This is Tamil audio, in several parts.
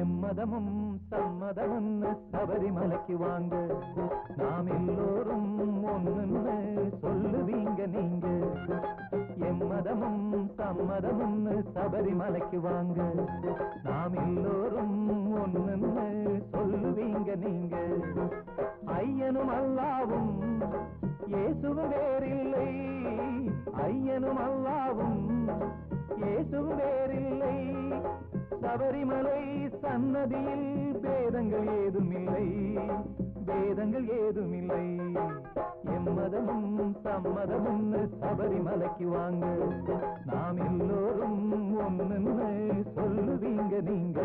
எம்மதமும் சம்மதமும் சபரிமலைக்கு வாங்க, நாம் எல்லோரும் ஒண்ணுன்னு சொல்லுவீங்க நீங்க. எம்மதமும் சம்மதமும் சபரிமலைக்கு வாங்க, நாம் எல்லோரும் ஒண்ணுன்னு சொல்லுவீங்க நீங்க. ஐயனும் அல்லாவும் இயேசுவும் வேறில்லை, ஐயனும் அல்லாவும் இயேசுவும் வேறில்லை. சபரிமலை சன்னதியில் பேதங்கள் ஏதுமில்லை, பேதங்கள் ஏதுமில்லை. எம்மதமும் சம்மதமும் சபரிமலைக்கு வாங்க, நாம் எல்லோரும் ஒண்ணுன்னு சொல்லுவீங்க நீங்க.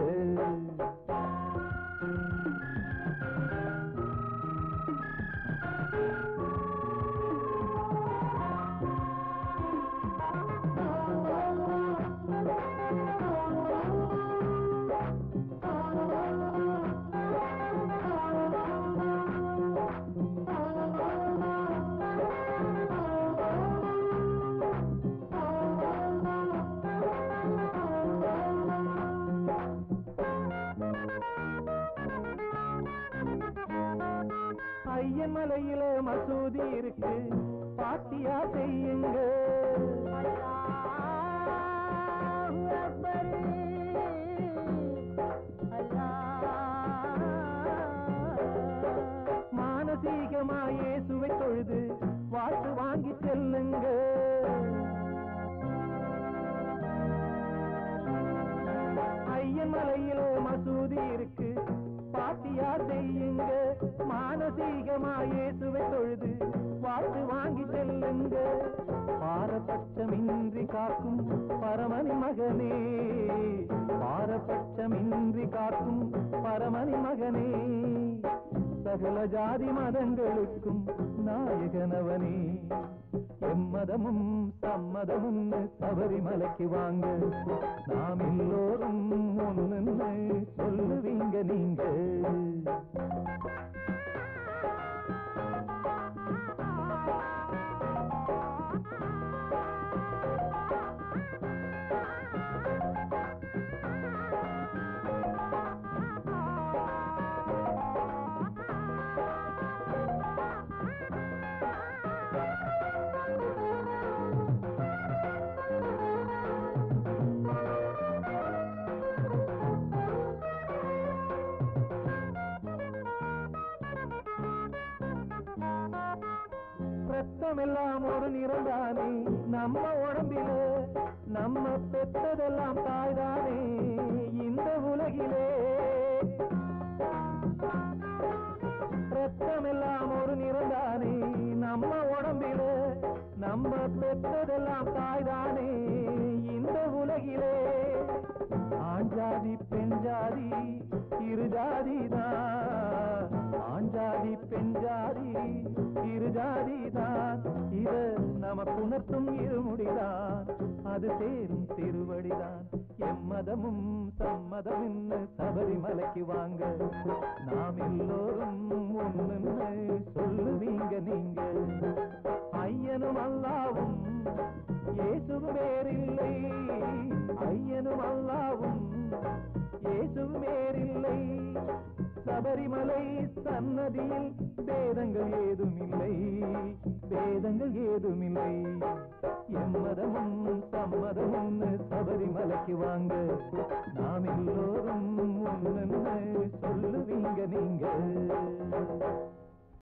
ஐயன் மலையில மசூதி இருக்கு, பாத்தியா செய்யுங்க. மானசீகமா இயேசுவை தொழுது வாழ்த்து வாங்கி செல்லுங்க. ஐயன் மலையில மசூதி இருக்கு, பாத்தியா செய்யுங்க. மானசீகமா இயேசுவை தொழுது வாழ்த்து வாங்கி செல்லுங்க. பாரபட்சமின்றி காக்கும் பரமனி மகனே, பாரபட்சமின்றி காக்கும் பரமனி மகனே. சகல ஜாதி மதங்களுக்கும் நாயகனவனே. எம்மதமும் சம்மதமும் சபரிமலைக்கு வாங்க, நாம் எல்லோரும் ஒண்ணுன்னு சொல்லுவீங்க நீங்க. ரத்தமெல்லாம் ஒரு நிறந்தானே நம்ம உடம்பில, நம்ம பெற்றதெல்லாம் தாய்தானே இந்த உலகிலே. ரத்தமெல்லாம் ஒரு நிறந்தானே நம்ம உடம்பில, நம்ம பெற்றதெல்லாம் தாய்தானே இந்த உலகிலே. ஆண்ஜாதி பெண்ஜாதி இருஜாதிதான், ஆண்ஜாதி பெண்ஜாதி இருஜாதிதான். இத நமக்கு உணர்த்தும் இருமுடிதான், அது சேரும் திருவடிதான். எம்மதமும் சம்மதமும் சபரிமலைக்கு வாங்க, நாம் எல்லோரும் ஒண்ணுன்னு சொல்லுவீங்க நீங்க. ஐயனும் அல்லாவும் இயேசுவும் வேறில்லை, ஐயனும் அல்லாவும் இயேசுவும் வேறில்லை. சபரிமலை சன்னதியில் பேதங்கள் ஏதுமில்லை, பேதங்கள் ஏதுமில்லை. எம்மதமும் சம்மதமும் சபரிமலைக்கு வாங்க, நாம் எல்லோரும் ஒண்ணுன்னு சொல்லுவீங்க நீங்க.